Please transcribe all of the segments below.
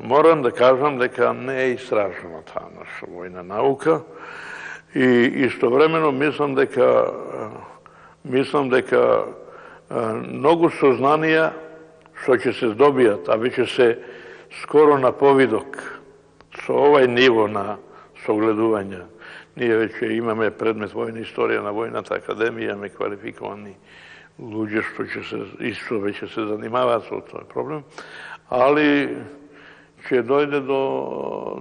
Морам да кажам дека не е истражена таа наша војна наука и истовремено мислам дека многу сознанија што ќе се здобијат, а веќе се скоро на повидок со овај ниво на согледување. Ние веќе имаме предмет војна историја на Војната академија, имаме квалификовани луѓе што веќе се занимаваат со тој проблем, али ќе дојде до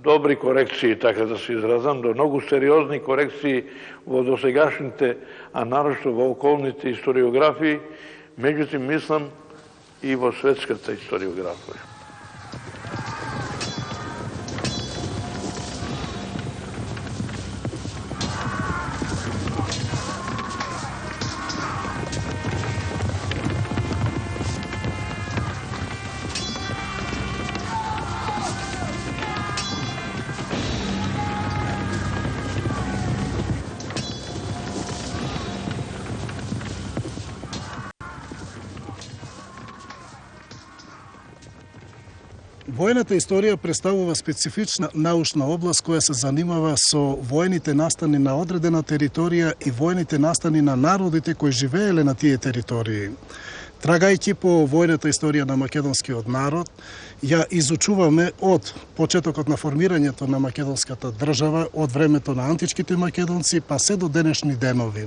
добри корекции, така да се изразам, до многу сериозни корекции во досегашните, а нарошто во околните историографии, меѓутоа мислам и во светската историографија. Војната историја представува специфична научна област која се занимава со војните настани на одредена територија и војните настани на народите кои живееле на тие територии. Трагајќи по војната историја на македонскиот народ, ја изучуваме од почетокот на формирањето на македонската држава, од времето на античките македонци, па се до денешни денови.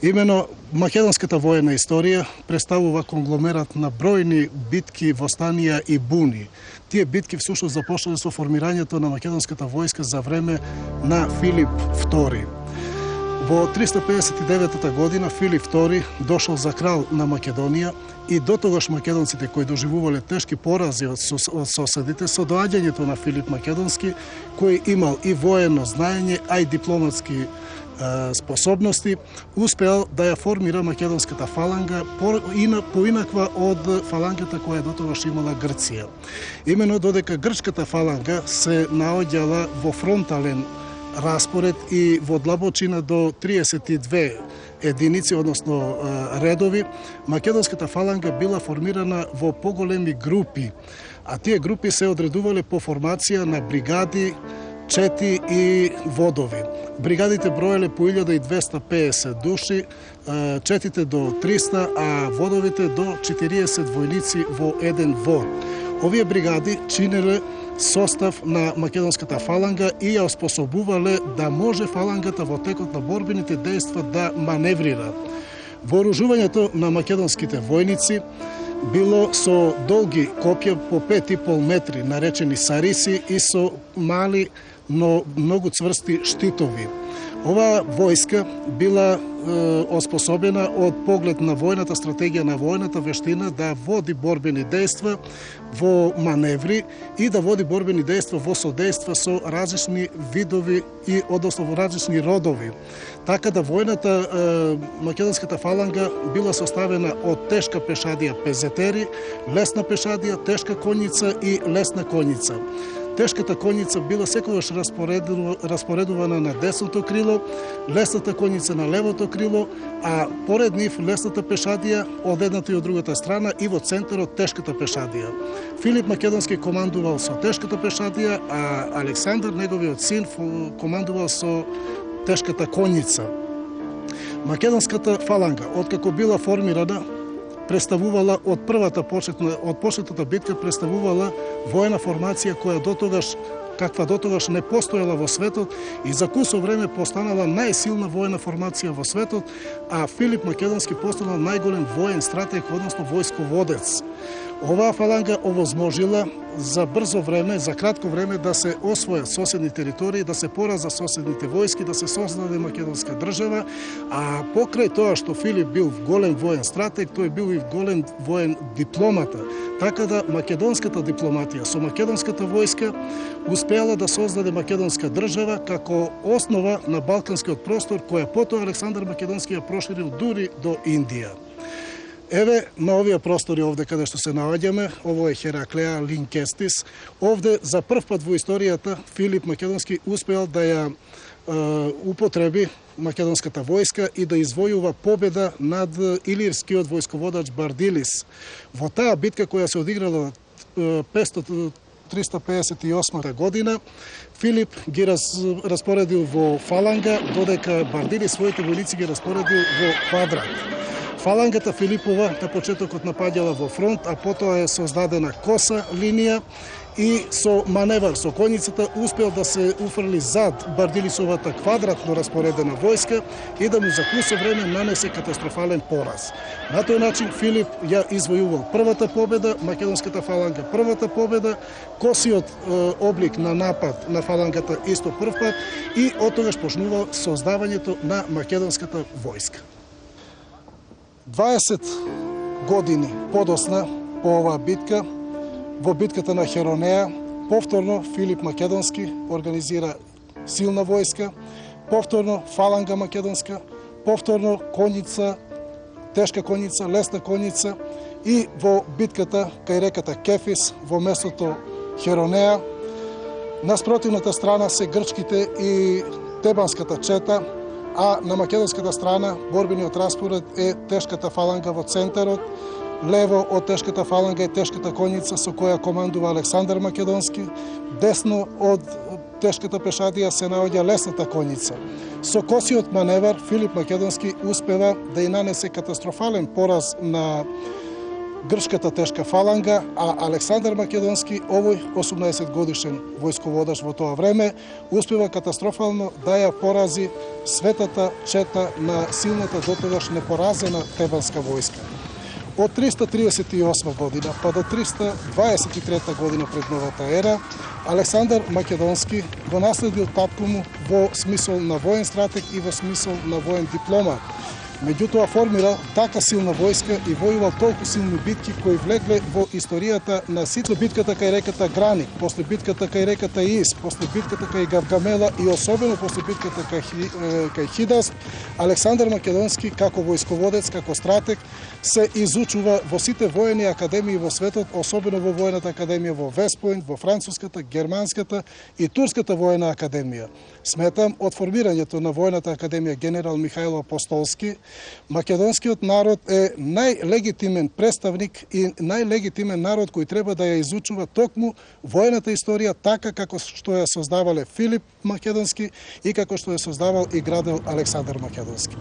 Имено, македонската војна историја представува конгломерат на бројни битки, востанија и буни. Тие битки всушност започнале со формирањето на македонската војска за време на Филип II. Во 359 година Филип II дошол за крал на Македонија и дотогаш македонците кои доживувале тешки порази од соседите со доаѓањето на Филип Македонски, кој имал и воено знаење, а и дипломатски способности, успеал да ја формира македонската фаланга поинаква од фалангата која дотогаш имала Грција. Имено додека грчката фаланга се наоѓала во фронтален распоред и во длабочина до 32 единици, односно редови, македонската фаланга била формирана во поголеми групи, а тие групи се одредувале по формација на бригади, чети и водови. Бригадите броеле по 1250 души, четите до 300, а водовите до 40 војници во еден вод. Овие бригади чинеле состав на македонската фаланга и ја оспособувале да може фалангата во текот на борбените дејства да маневрира. Вооружувањето на македонските војници било со долги копја по 5,5 метри, наречени сариси, и со мали, но многу цврсти штитови. Оваа војска била оспособена од поглед на војната стратегија, на војната вештина да води борбени дејства во маневри и да води борбени дејства во содејства со различни видови и односно во различни родови. Така да војната македонската фаланга била составена од тешка пешадија пезетери, лесна пешадија, тешка конница и лесна конница. Тешката конница била секогаш распоредувана на десното крило, лесната конница на левото крило, а поред нив лесната пешадија од едната и од другата страна и во центарот тешката пешадија. Филип Македонски командувал со тешката пешадија, а Александар, неговиот син, командувал со тешката конница. Македонската фаланга, откако била формирана, представувала од почетната битка представувала војна формација која дотогаш не постоела во светот и за кусо време постанала најсилна војна формација во светот, а Филип Македонски постанал најголем воен стратег, односно војсководец. Оваа фаланга овозможила за брзо време, за кратко време да се освојат соседни територии, да се пораза соседните војски, да се создаде македонска држава, а покрај тоа што Филип бил голем воен стратег, тој бил и голем воен дипломата. Така да македонската дипломатија со македонската војска успеала да создаде македонска држава како основа на балканскиот простор, која потоа Александар Македонски ја проширил дури до Индија. Еве, на овие простори овде каде што се наоѓаме, ово е Хераклеа Линкестис. Овде за прв пат во историјата Филип Македонски успеал да ја употреби македонската војска и да извојува победа над илирскиот војсководач Бардилис. Во таа битка која се одиграла 358 година Филип ги распоредил во фаланга, додека Бардили своите војници ги распоредил во квадрат. Фалангата Филипова на почетокот напаѓала во фронт, а потоа е создадена коса линија и со маневар со коњицата успел да се уфрли зад Бардилисовата квадратно распоредена војска и да му за кусо време нанесе катастрофален пораз. На тој начин Филип ја извојувал првата победа, македонската фаланга првата победа, косиот облик на напад на фалангата исто првпат и оттогаш почнува создавањето на македонската војска. 20 години подосна по оваа битка, во битката на Херонеја, повторно Филип Македонски организира силна војска, повторно фаланга македонска, повторно коњица, тешка коњица, лесна коњица и во битката кај реката Кефис во местото Херонеја. На спротивната страна се грчките и Тебанската чета, а на македонската страна борбениот распоред е тешката фаланга во центарот, лево од тешката фаланга е тешката коњица со која командува Александар Македонски, десно од тешката пешадија се наоѓа лесната коњица. Со косиот маневар Филип Македонски успева да ја нанесе катастрофален пораз на грчката тешка фаланга, а Александар Македонски, овој 18 годишен војсководаш во тоа време, успева катастрофално да ја порази светата чета на силната дотогаш непоразена Тебанска војска. Од 338 година па до 323 година пред новата ера, Александар Македонски го наследил татко му во смисол на воен стратег и во смисол на воен дипломат. Меѓутоа формира така силна војска и војувал толку силни битки кои влегле во историјата на сите. Битката кај реката Граник, после битката кај реката Ис, после битката кај Гавгамела и особено после битката кај Хидаст, Александар Македонски како војсководец, како стратег се изучува во сите воени академии во светот, особено во војната академија во Вест-Поинт, во француската, германската и турската воена академија. Сметам од формирањето на војната академија генерал Михајло Апостолски, македонскиот народ е најлегитимен представник и најлегитимен народ кој треба да ја изучува токму воената историја така како што ја создавале Филип Македонски и како што ја создавал и градел Александар Македонски.